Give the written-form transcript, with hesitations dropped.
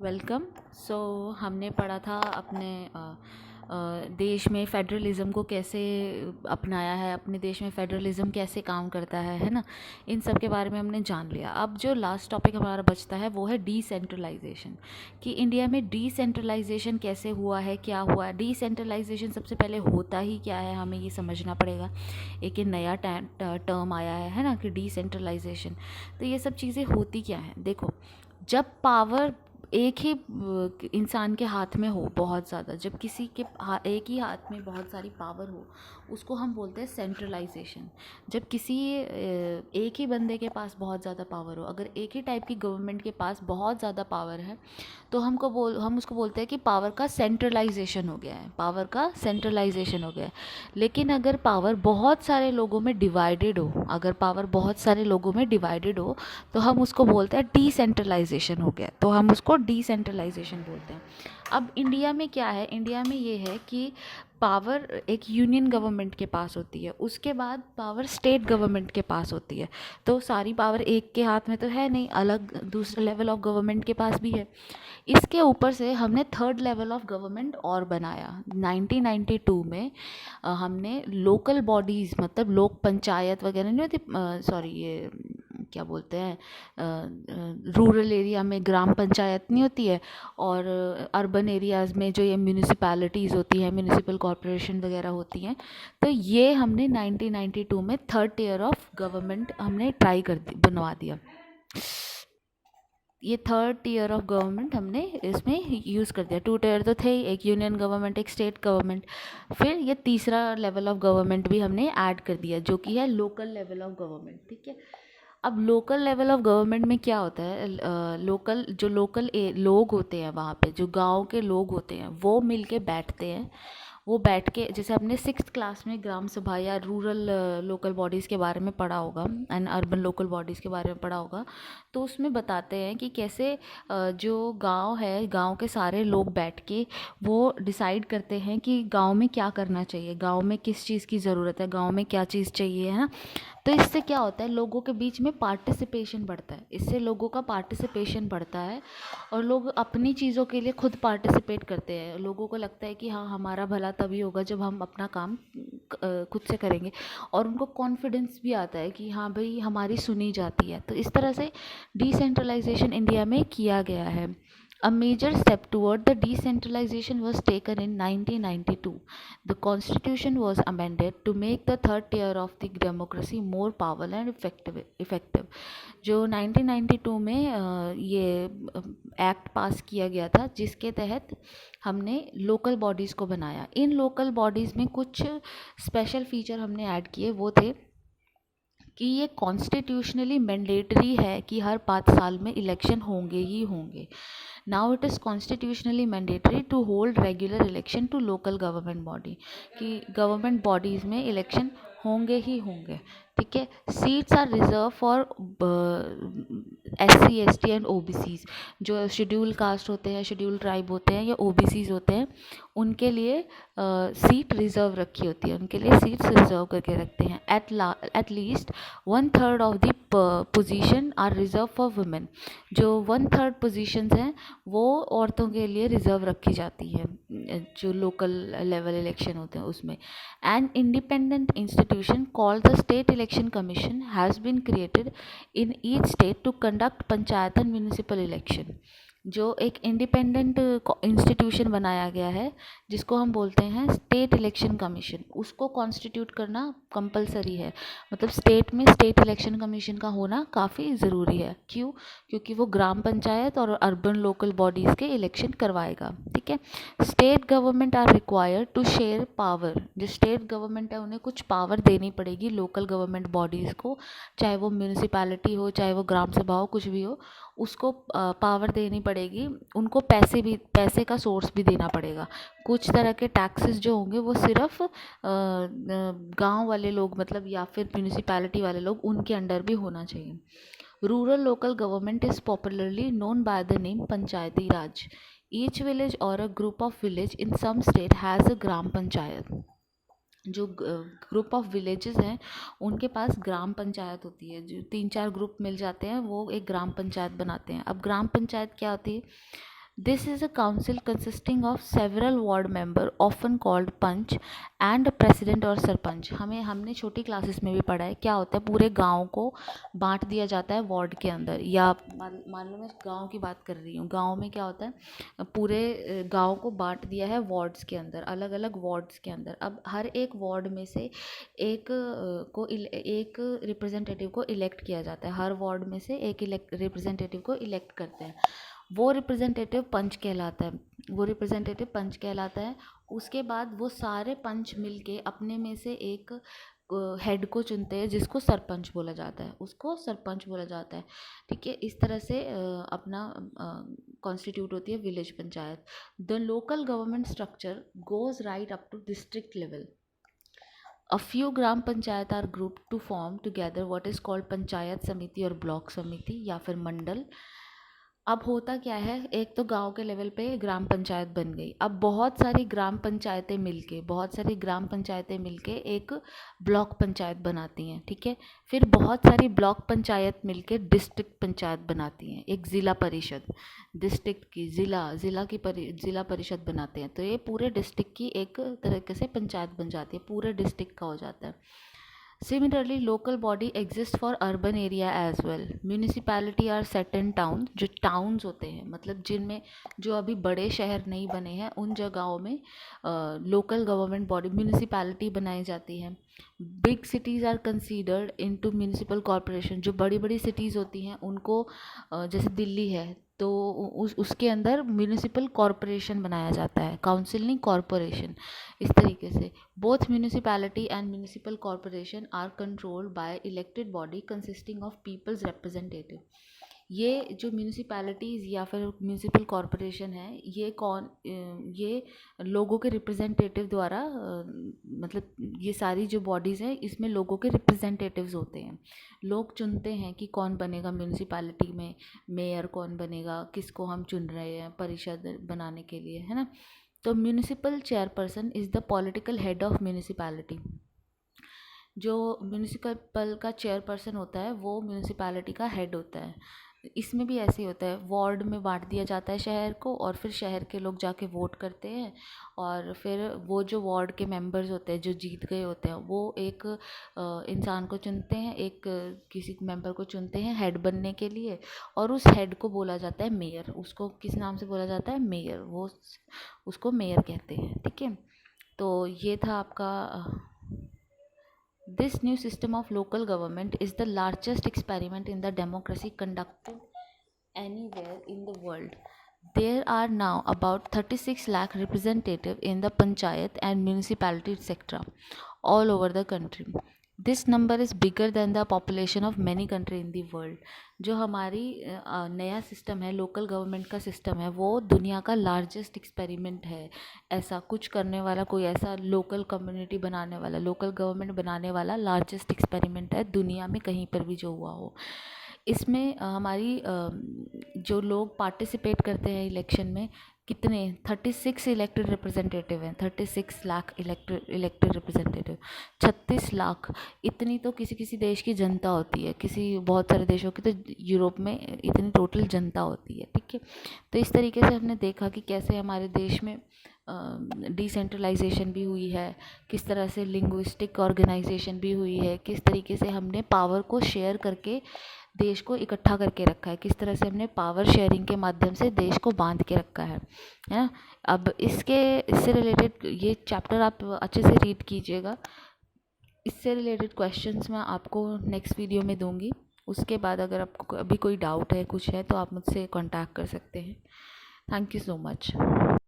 Welcome. सो हमने पढ़ा था अपने देश में फेडरलिज़म को कैसे अपनाया है, अपने देश में फेडरलिज़म कैसे काम करता है ना। इन सब के बारे में हमने जान लिया। अब जो लास्ट टॉपिक हमारा बचता है वो है डिसेंट्रलाइजेशन, कि इंडिया में डिसेंट्रलाइजेशन कैसे हुआ है, क्या हुआ है। डिसेंट्रलाइजेशन सबसे पहले होता ही क्या है, हमें ये समझना पड़ेगा। एक ये नया टर्म आया है ना कि डिसेंट्रलाइजेशन। तो ये सब चीज़ें होती क्या हैं, देखो। जब पावर एक ही इंसान के हाथ में हो बहुत ज़्यादा, जब किसी के एक ही हाथ में बहुत सारी पावर हो, उसको हम बोलते हैं सेंट्रलाइजेशन। जब किसी एक ही बंदे के पास बहुत ज़्यादा पावर हो, अगर एक ही टाइप की गवर्नमेंट के पास बहुत ज़्यादा पावर है, तो हम उसको बोलते हैं कि पावर का सेंट्रलाइजेशन हो गया है, पावर का सेंट्रलाइजेशन हो गया है। लेकिन अगर पावर बहुत सारे लोगों में डिवाइडेड हो, अगर पावर बहुत सारे लोगों में डिवाइडेड हो, तो हम उसको बोलते हैं डिसेंट्रलाइजेशन हो गया, तो हम उसको डिसेंट्रलाइजेशन बोलते हैं। अब इंडिया में क्या है, इंडिया में ये है कि पावर एक यूनियन गवर्नमेंट के पास होती है, उसके बाद पावर स्टेट गवर्नमेंट के पास होती है। तो सारी पावर एक के हाथ में तो है नहीं, अलग दूसरे लेवल ऑफ गवर्नमेंट के पास भी है। इसके ऊपर से हमने थर्ड लेवल ऑफ गवर्नमेंट और बनाया 1992 में। हमने लोकल बॉडीज़, मतलब लोक पंचायत वगैरह नहीं होती, सॉरी ये क्या बोलते हैं, रूरल एरिया में ग्राम पंचायत नहीं होती है, और अर्बन एरियाज़ में जो ये म्यूनिसिपैलिटीज़ होती हैं, म्यूनिसिपल कॉरपोरेशन वगैरह होती हैं। तो ये हमने 1992 में थर्ड टियर ऑफ गवर्नमेंट हमने ट्राई बनवा दिया। ये थर्ड टियर ऑफ गवर्नमेंट हमने इसमें यूज़ कर दिया। टू टियर तो थे ही, एक यूनियन गवर्नमेंट, एक स्टेट गवर्नमेंट। फिर ये तीसरा लेवल ऑफ गवर्नमेंट भी हमने ऐड कर दिया, जो कि है लोकल लेवल ऑफ गवर्नमेंट। ठीक है। अब लोकल लेवल ऑफ गवर्नमेंट में क्या होता है, लोकल लोग होते हैं, वहाँ पे जो गांव के लोग होते हैं वो मिल के बैठते हैं। वो बैठ के, जैसे हमने 6th क्लास में ग्राम सभा या रूरल लोकल बॉडीज़ के बारे में पढ़ा होगा एंड अर्बन लोकल बॉडीज़ के बारे में पढ़ा होगा, तो उसमें बताते हैं कि कैसे जो गांव है, गांव के सारे लोग बैठ के वो डिसाइड करते हैं कि गांव में क्या करना चाहिए, गांव में किस चीज़ की ज़रूरत है, गांव में क्या चीज़ चाहिए, है ना। तो इससे क्या होता है, लोगों के बीच में पार्टिसिपेशन बढ़ता है, इससे लोगों का पार्टिसिपेशन बढ़ता है और लोग अपनी चीज़ों के लिए खुद पार्टिसिपेट करते हैं। लोगों को लगता है कि हाँ, हमारा भला तभी होगा जब हम अपना काम खुद से करेंगे, और उनको कॉन्फिडेंस भी आता है कि हाँ भाई, हमारी सुनी जाती है। तो इस तरह से डिसेंट्रलाइजेशन इंडिया में किया गया है। A major step toward the decentralization was taken in 1992. The constitution was amended to make the third tier of the democracy more powerful and effective. जो 1992 में ये एक्ट पास किया गया था, जिसके तहत हमने लोकल बॉडीज़ को बनाया। इन लोकल बॉडीज़ में कुछ स्पेशल फीचर हमने ऐड किए। वो थे कि ये कॉन्स्टिट्यूशनली मैंडेटरी है कि हर 5 साल में इलेक्शन होंगे ही होंगे। Now it is constitutionally mandatory to hold regular election to local government body, कि गवर्नमेंट बॉडीज़ में इलेक्शन होंगे ही होंगे। ठीक है। Seats are reserve for SC ST and OBCs, जो शेड्यूल कास्ट होते हैं, शेड्यूल ट्राइब होते हैं या OBCs होते हैं, उनके लिए सीट रिज़र्व रखी होती है, उनके लिए सीट्स रिज़र्व करके रखते हैं। At least 1/3 of the position are reserve for women. जो 1/3 पोजीशंस हैं वो औरतों के लिए रिज़र्व रखी जाती है, जो लोकल लेवल इलेक्शन होते हैं उसमें। An independent institution called the state election commission has been created in each state to conduct panchayat and municipal election. जो एक इंडिपेंडेंट इंस्टीट्यूशन बनाया गया है, जिसको हम बोलते हैं स्टेट इलेक्शन कमीशन, उसको कॉन्स्टिट्यूट करना कंपलसरी है। मतलब स्टेट में स्टेट इलेक्शन कमीशन का होना काफ़ी ज़रूरी है। क्यों? क्योंकि वो ग्राम पंचायत और अर्बन लोकल बॉडीज़ के इलेक्शन करवाएगा। ठीक है। State government are required to share power. जो स्टेट गवर्नमेंट है उन्हें कुछ पावर देनी पड़ेगी लोकल गवर्नमेंट बॉडीज़ को, चाहे वो म्यूनिसिपैलिटी हो, चाहे वो ग्राम सभा हो, कुछ भी हो, उसको पावर देनी पड़ेगी। उनको पैसे का सोर्स भी देना पड़ेगा। कुछ तरह के टैक्सेस जो होंगे वो सिर्फ गांव वाले लोग, मतलब या फिर म्यूनिसिपैलिटी वाले लोग, उनके अंडर भी होना चाहिए। Rural local government is popularly known by the name panchayati raj. Each village or a group of village in some state has a gram panchayat. जो ग्रुप ऑफ विलेजेस हैं उनके पास ग्राम पंचायत होती है। जो 3-4 ग्रुप मिल जाते हैं वो एक ग्राम पंचायत बनाते हैं। अब ग्राम पंचायत क्या होती है? This is a council consisting of several ward member often called punch and president और सरपंच। हमने छोटी क्लासेस में भी पढ़ा है क्या होता है, पूरे गांव को बांट दिया जाता है वार्ड के अंदर। या मान लो मैं गांव की बात कर रही हूँ, गांव में क्या होता है, पूरे गांव को बांट दिया है वार्ड्स के अंदर, अलग अलग वार्ड्स के अंदर। अब हर एक वार्ड में से एक रिप्रेजेंटेटिव को इलेक्ट किया जाता है, हर वार्ड में से एक रिप्रेजेंटेटिव को इलेक्ट करते हैं। वो रिप्रेजेंटेटिव पंच कहलाता है। उसके बाद वो सारे पंच मिलके अपने में से एक हेड को चुनते हैं, जिसको सरपंच बोला जाता है, उसको सरपंच बोला जाता है। ठीक है, इस तरह से अपना कॉन्स्टिट्यूट होती है village panchayat. The local government structure goes right up to district level. A few gram panchayat are group to form together what is called panchayat samiti और ब्लॉक समिति या फिर मंडल। अब होता क्या है, एक तो गांव के लेवल पे ग्राम पंचायत बन गई। अब बहुत सारी ग्राम पंचायतें मिलके एक ब्लॉक पंचायत बनाती हैं। ठीक है, फिर बहुत सारी ब्लॉक पंचायत मिलके डिस्ट्रिक्ट पंचायत बनाती हैं, एक ज़िला परिषद, डिस्ट्रिक्ट की ज़िला परिषद बनाते हैं। तो ये पूरे डिस्ट्रिक्ट की एक तरीके से पंचायत बन जाती है, पूरे डिस्ट्रिक्ट का हो जाता है। Similarly, local body exists for urban area as well. Municipality are set in town, जो towns होते हैं, मतलब जिनमें जो अभी बड़े शहर नहीं बने हैं उन जगहों में लोकल गवर्नमेंट बॉडी म्यूनिसिपैलिटी बनाई जाती है। Big cities are considered into municipal corporation. जो बड़ी बड़ी सिटीज़ होती हैं उनको जैसे दिल्ली है तो उसके अंदर म्यूनिसिपल कॉरपोरेशन बनाया जाता है, काउंसिल नहीं कॉरपोरेशन। इस तरीके से both municipality and municipal corporation are controlled by elected body consisting of peoples representative. ये जो म्यूनिसिपैलिटीज़ या फिर म्यूनिसिपल कॉरपोरेशन है, ये लोगों के रिप्रेजेंटेटिव द्वारा मतलब ये सारी जो बॉडीज़ हैं इसमें लोगों के रिप्रेजेंटेटिव्स होते हैं। लोग चुनते हैं कि कौन बनेगा म्यूनिसिपैलिटी में, मेयर कौन बनेगा, किसको हम चुन रहे हैं परिषद बनाने के लिए, है ना। तो municipal chairperson is the political head of municipality. जो म्यूनिसिपल का चेयरपर्सन होता है वो म्यूनिसिपैलिटी का हेड होता है। इसमें भी ऐसे ही होता है, वार्ड में बांट दिया जाता है शहर को और फिर शहर के लोग जाके वोट करते हैं और फिर वो जो वार्ड के मेंबर्स होते हैं जो जीत गए होते हैं वो एक इंसान को चुनते हैं, एक किसी मेंबर को चुनते हैं हेड बनने के लिए और उस हेड को बोला जाता है मेयर। उसको किस नाम से बोला जाता है, मेयर। वो उसको मेयर कहते हैं। ठीक है, तो ये था आपका This new system of local government is the largest experiment in the democracy conducted anywhere in the world. There are now about 36 lakh representatives in the panchayat and municipality sector all over the country. This number is bigger than the population of many countries in the world. जो हमारी नया system है, local government का system है, वो दुनिया का largest experiment है। ऐसा कुछ करने वाला, कोई ऐसा लोकल कम्युनिटी बनाने वाला, लोकल गवर्नमेंट बनाने वाला लार्जेस्ट एक्सपेरिमेंट है दुनिया में कहीं पर भी जो हुआ हो। इसमें हमारी जो लोग पार्टिसिपेट करते हैं इलेक्शन में, कितने 36 इलेक्टेड रिप्रेजेंटेटिव हैं, 36 लाख इलेक्टेड रिप्रेजेंटेटिव, 36 लाख। इतनी तो किसी देश की जनता होती है, बहुत सारे देशों की तो यूरोप में इतनी टोटल जनता होती है। ठीक है, तो इस तरीके से हमने देखा कि कैसे हमारे देश में डिसेंट्रलाइजेशन भी हुई है, किस तरह से लिंग्विस्टिक ऑर्गेनाइजेशन भी हुई है, किस तरीके से हमने पावर को शेयर करके देश को इकट्ठा करके रखा है, किस तरह से हमने पावर शेयरिंग के माध्यम से देश को बांध के रखा है ना। अब इससे रिलेटेड ये चैप्टर आप अच्छे से रीड कीजिएगा। इससे रिलेटेड क्वेश्चंस मैं आपको नेक्स्ट वीडियो में दूंगी। उसके बाद अगर आपको अभी कोई डाउट है, कुछ है, तो आप मुझसे कांटेक्ट कर सकते हैं। Thank you so much.